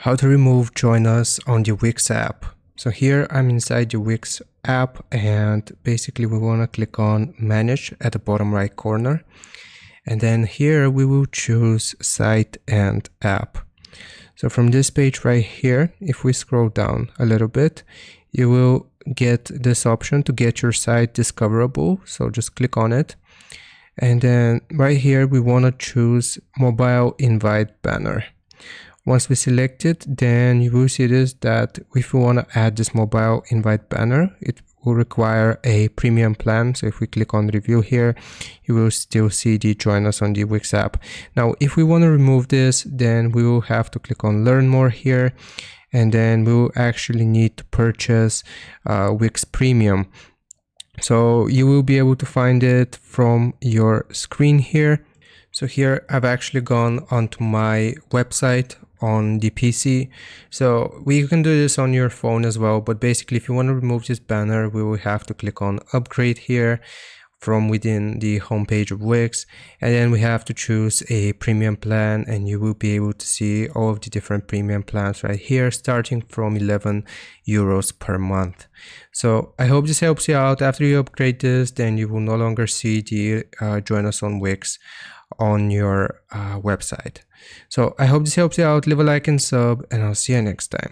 How to remove Join Us on the Wix app. So here I'm inside the Wix app, and basically we want to click on Manage at the bottom right corner. And then here we will choose Site and App. So from this page right here, if we scroll down a little bit, you will get this option to get your site discoverable. So just click on it. And then right here, we want to choose Mobile Invite Banner. Once we select it, then you will see this, that if we want to add this mobile invite banner, it will require a premium plan. So if we click on review here, you will still see the Join Us on the Wix app. Now, if we want to remove this, then we will have to click on learn more here. And then we will actually need to purchase Wix Premium. So you will be able to find it from your screen here. So here I've actually gone onto my website on the PC. So we can do this on your phone as well, but basically if you want to remove this banner, we will have to click on upgrade here from within the homepage of Wix, and then we have to choose a premium plan, and you will be able to see all of the different premium plans right here, starting from 11 euros per month. So I hope this helps you out. After you upgrade this, then you will no longer see the Join Us on Wix on your website. So I hope this helps you out. Leave a like and sub, and I'll see you next time.